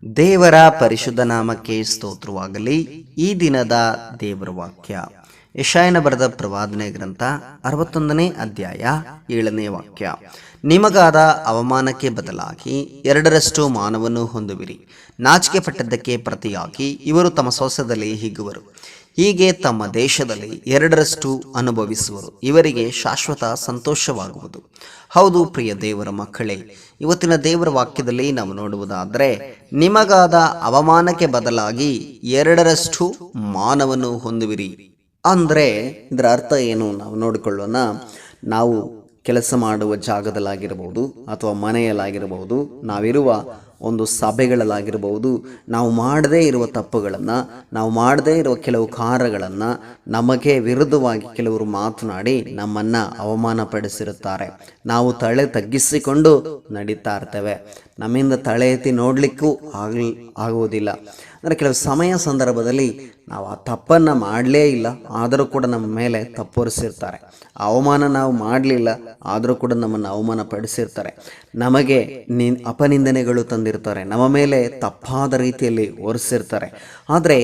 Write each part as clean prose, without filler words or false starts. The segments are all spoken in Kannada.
ದೇವರ ಪರಿಶುದ್ಧ ನಾಮಕ್ಕೆ ಸ್ತೋತ್ರವಾಗಲಿ. ಈ ದಿನದ ದೇವರ ವಾಕ್ಯ ಯೆಶಾಯನ ಬರೆದ ಪ್ರವಾದನೆ ಗ್ರಂಥ 61ನೇ ಅಧ್ಯಾಯ 7ನೇ ವಾಕ್ಯ. ನಿಮಗಾದ ಅವಮಾನಕ್ಕೆ ಬದಲಾಗಿ 2ರಷ್ಟು ಮಾನವನ್ನು ಹೊಂದುವಿರಿ. ನಾಚಿಕೆ ಪಟ್ಟದ್ದಕ್ಕೆ ಪ್ರತಿಯಾಗಿ ಇವರು ತಮ್ಮ ಸ್ವಸದಲ್ಲಿ ಹಿಗ್ಗುವರು. ಹೀಗೆ ತಮ್ಮ ದೇಶದಲ್ಲಿ 2ರಷ್ಟು ಅನುಭವಿಸುವರು. ಇವರಿಗೆ ಶಾಶ್ವತ ಸಂತೋಷವಾಗುವುದು. ಹೌದು ಪ್ರಿಯ ದೇವರ ಮಕ್ಕಳೇ, ಇವತ್ತಿನ ದೇವರ ವಾಕ್ಯದಲ್ಲಿ ನಾವು ನೋಡುವುದಾದರೆ, ನಿಮಗಾದ ಅವಮಾನಕ್ಕೆ ಬದಲಾಗಿ 2ರಷ್ಟು ಮಾನವನ್ನು ಹೊಂದುವಿರಿ ಅಂದರೆ ಇದರ ಅರ್ಥ ಏನು ನಾವು ನೋಡಿಕೊಳ್ಳೋಣ. ನಾವು ಕೆಲಸ ಮಾಡುವ ಜಾಗದಲ್ಲಾಗಿರಬಹುದು, ಅಥವಾ ಮನೆಯಲ್ಲಾಗಿರಬಹುದು, ನಾವಿರುವ ಒಂದು ಸಭೆಗಳಲ್ಲಾಗಿರಬಹುದು, ನಾವು ಮಾಡದೇ ಇರುವ ತಪ್ಪುಗಳನ್ನು, ನಾವು ಮಾಡದೇ ಇರುವ ಕೆಲವು ಕಾರ್ಯಗಳನ್ನು ನಮಗೆ ವಿರುದ್ಧವಾಗಿ ಕೆಲವರು ಮಾತನಾಡಿ ನಮ್ಮನ್ನು ಅವಮಾನಪಡಿಸಿರುತ್ತಾರೆ. ನಾವು ತಲೆ ತಗ್ಗಿಸಿಕೊಂಡು ನಡೀತಾ ಇರ್ತೇವೆ. ನಮ್ಮಿಂದ ತಲೆ ಎತ್ತಿ ನೋಡಲಿಕ್ಕೂ ಆಗುವುದಿಲ್ಲ. ಅಂದರೆ ಕೆಲವು ಸಮಯ ಸಂದರ್ಭದಲ್ಲಿ ನಾವು ಆ ತಪ್ಪನ್ನು ಮಾಡಲೇ ಇಲ್ಲ, ಆದರೂ ಕೂಡ ನಮ್ಮ ಮೇಲೆ ತಪ್ಪೊರಿಸಿರ್ತಾರೆ. ಅವಮಾನ ನಾವು ಮಾಡಲಿಲ್ಲ, ಆದರೂ ಕೂಡ ನಮ್ಮನ್ನು ಅವಮಾನ ಪಡಿಸಿರ್ತಾರೆ. ನಮಗೆ ಅಪನಿಂದನೆಗಳು ತಂದಿರ್ತಾರೆ, ನಮ್ಮ ಮೇಲೆ ತಪ್ಪಾದ ರೀತಿಯಲ್ಲಿ ಒರೆಸಿರ್ತಾರೆ. ಆದರೆ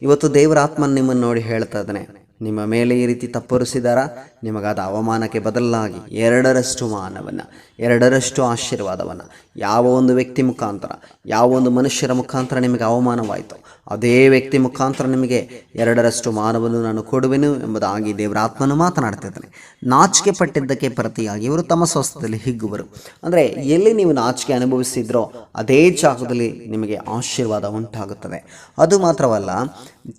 ಇವತ್ತು ದೇವರ ಆತ್ಮನ ನಿಮ್ಮನ್ನು ನೋಡಿ ಹೇಳ್ತಾ ಇದ್ದಾನೆ, ನಿಮ್ಮ ಮೇಲೆ ಈ ರೀತಿ ತಪ್ಪೊರಿಸಿದಾರ, ನಿಮಗಾದ ಅವಮಾನಕ್ಕೆ ಬದಲಾಗಿ 2ರಷ್ಟು ಮಾನವನ್ನು, 2ರಷ್ಟು ಆಶೀರ್ವಾದವನ್ನು, ಯಾವ ಒಂದು ವ್ಯಕ್ತಿ ಮುಖಾಂತರ, ಯಾವ ಒಂದು ಮನುಷ್ಯರ ಮುಖಾಂತರ ನಿಮಗೆ ಅವಮಾನವಾಯಿತು, ಅದೇ ವ್ಯಕ್ತಿ ಮುಖಾಂತರ ನಿಮಗೆ 2ರಷ್ಟು ಮಾನವನ್ನು ನಾನು ಕೊಡುವೆನು ಎಂಬುದಾಗಿ ದೇವರ ಆತ್ಮನು ಮಾತನಾಡ್ತಿದ್ದಾನೆ. ನಾಚಿಕೆ ಪಟ್ಟಿದ್ದಕ್ಕೆ ಪ್ರತಿಯಾಗಿ ಇವರು ತಮ್ಮ ಸ್ವಸ್ಥದಲ್ಲಿ ಹಿಗ್ಗುವರು. ಅಂದರೆ ಎಲ್ಲಿ ನೀವು ನಾಚಿಕೆ ಅನುಭವಿಸಿದ್ರೋ ಅದೇ ಜಾಗದಲ್ಲಿ ನಿಮಗೆ ಆಶೀರ್ವಾದ ಉಂಟಾಗುತ್ತದೆ. ಅದು ಮಾತ್ರವಲ್ಲ,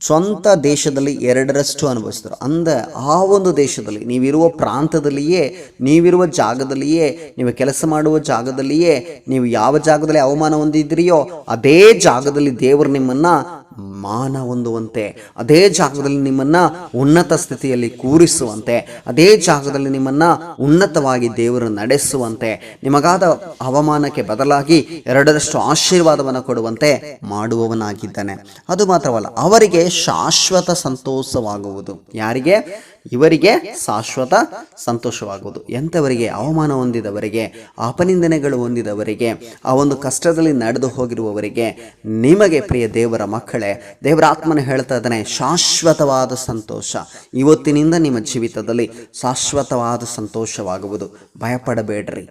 ಸ್ವಂತ ದೇಶದಲ್ಲಿ 2ರಷ್ಟು ಅನುಭವಿಸಿದ್ರು ಅಂದರೆ ಆ ಒಂದು ದೇಶದಲ್ಲಿ, ನೀವಿರುವ ಪ್ರಾಂತದಲ್ಲಿಯೇ, ನೀವಿರುವ ಜಾಗದಲ್ಲಿಯೇ, ನೀವು ಕೆಲಸ ಮಾಡುವ ಜಾಗದಲ್ಲಿಯೇ, ನೀವು ಯಾವ ಜಾಗದಲ್ಲಿ ಅವಮಾನ ಹೊಂದಿದ್ರಿಯೋ ಅದೇ ಜಾಗದಲ್ಲಿ ದೇವರು ನಿಮ್ಮನ್ನು ಮಾನ ಹೊಂದುವಂತೆ, ಅದೇ ಜಾಗದಲ್ಲಿ ನಿಮ್ಮನ್ನು ಉನ್ನತ ಸ್ಥಿತಿಯಲ್ಲಿ ಕೂರಿಸುವಂತೆ, ಅದೇ ಜಾಗದಲ್ಲಿ ನಿಮ್ಮನ್ನು ಉನ್ನತವಾಗಿ ದೇವರು ನಡೆಸುವಂತೆ, ನಿಮಗಾದ ಅವಮಾನಕ್ಕೆ ಬದಲಾಗಿ 2ರಷ್ಟು ಆಶೀರ್ವಾದವನ್ನು ಕೊಡುವಂತೆ ಮಾಡುವವನಾಗಿದ್ದಾನೆ. ಅದು ಮಾತ್ರವಲ್ಲ, ಅವರಿಗೆ ಶಾಶ್ವತ ಸಂತೋಷವಾಗುವುದು. ಯಾರಿಗೆ? ಇವರಿಗೆ ಶಾಶ್ವತ ಸಂತೋಷವಾಗುವುದು. ಎಂಥವರಿಗೆ? ಅವಮಾನ ಹೊಂದಿದವರಿಗೆ, ಅಪನಿಂದನೆಗಳು ಹೊಂದಿದವರಿಗೆ, ಆ ಒಂದು ಕಷ್ಟದಲ್ಲಿ ನಡೆದು ಹೋಗಿರುವವರಿಗೆ. ನಿಮಗೆ ಪ್ರಿಯ ದೇವರ ಮಕ್ಕಳೇ, ದೇವರ ಆತ್ಮನ ಹೇಳ್ತಾ ಇದ್ದಾನೆ, ಶಾಶ್ವತವಾದ ಸಂತೋಷ ಇವತ್ತಿನಿಂದ ನಿಮ್ಮ ಜೀವಿತದಲ್ಲಿ ಶಾಶ್ವತವಾದ ಸಂತೋಷವಾಗುವುದು. ಭಯಪಡಬೇಡ್ರಿ,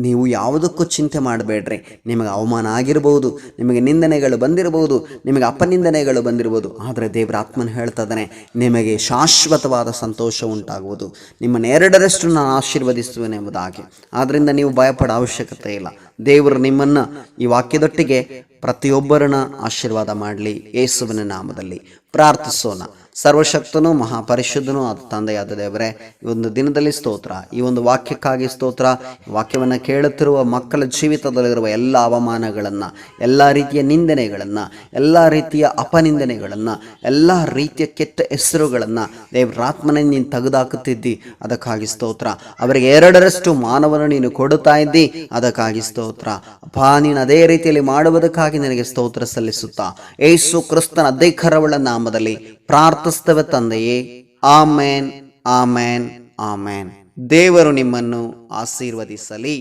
ನೀವು ಯಾವುದಕ್ಕೂ ಚಿಂತೆ ಮಾಡಬೇಡ್ರಿ. ನಿಮಗೆ ಅವಮಾನ ಆಗಿರ್ಬೋದು, ನಿಮಗೆ ನಿಂದನೆಗಳು ಬಂದಿರಬಹುದು, ನಿಮಗೆ ಅಪನಿಂದನೆಗಳು ಬಂದಿರ್ಬೋದು, ಆದರೆ ದೇವರ ಆತ್ಮನ ಹೇಳ್ತಾ ಇದ್ದಾನೆ, ನಿಮಗೆ ಶಾಶ್ವತವಾದ ಸಂತೋಷ ಉಂಟಾಗುವುದು. ನಿಮ್ಮನ್ನು 2ರಷ್ಟು ನಾನು ಆಶೀರ್ವದಿಸುತ್ತೇನೆ ಎಂಬುದಾಗಿ. ಆದ್ದರಿಂದ ನೀವು ಭಯಪಡೋ ಅವಶ್ಯಕತೆ ಇಲ್ಲ. ದೇವರು ನಿಮ್ಮನ್ನು ಈ ವಾಕ್ಯದೊಟ್ಟಿಗೆ ಪ್ರತಿಯೊಬ್ಬರನ್ನ ಆಶೀರ್ವಾದ ಮಾಡಲಿ. ಯೇಸುವಿನ ನಾಮದಲ್ಲಿ ಪ್ರಾರ್ಥಿಸೋಣ. ಸರ್ವಶಕ್ತನೂ ಮಹಾಪರಿಶುದ್ಧನೂ ಆದ ತಂದೆಯಾದ ದೇವರೇ, ಈ ಒಂದು ದಿನದಲ್ಲಿ ಸ್ತೋತ್ರ, ಈ ಒಂದು ವಾಕ್ಯಕ್ಕಾಗಿ ಸ್ತೋತ್ರ. ವಾಕ್ಯವನ್ನು ಕೇಳುತ್ತಿರುವ ಮಕ್ಕಳ ಜೀವಿತದಲ್ಲಿರುವ ಎಲ್ಲ ಅವಮಾನಗಳನ್ನು, ಎಲ್ಲ ರೀತಿಯ ನಿಂದನೆಗಳನ್ನು, ಎಲ್ಲ ರೀತಿಯ ಅಪನಿಂದನೆಗಳನ್ನು, ಎಲ್ಲ ರೀತಿಯ ಕೆಟ್ಟ ಹೆಸರುಗಳನ್ನು ದೇವರಾತ್ಮನೇ ನೀನು ತೆಗೆದುಹಾಕುತ್ತಿದ್ದಿ, ಅದಕ್ಕಾಗಿ ಸ್ತೋತ್ರ. ಅವರಿಗೆ 2ರಷ್ಟು ಮಾನವನ್ನು ನೀನು ಕೊಡುತ್ತಾ ಇದ್ದಿ, ಅದಕ್ಕಾಗಿ ಸ್ತೋತ್ರ. ಅಪ್ಪ, ನೀನು ಅದೇ ರೀತಿಯಲ್ಲಿ ಮಾಡುವುದಕ್ಕಾಗಿ ನಿನಗೆ ಸ್ತೋತ್ರ ಸಲ್ಲಿಸುತ್ತಾ ಯೇಸು ಕ್ರಿಸ್ತನ ಅಧಿಕಾರವುಳ್ಳ ನಾಮದಲ್ಲಿ ಪ್ರಾರ್ಥಿಸ್ತೇವೆ ತಂದೆಯೇ. ಆಮೇನ್, ಆಮೇನ್, ಆಮೇನ್. ದೇವರು ನಿಮ್ಮನ್ನು ಆಶೀರ್ವದಿಸಲಿ.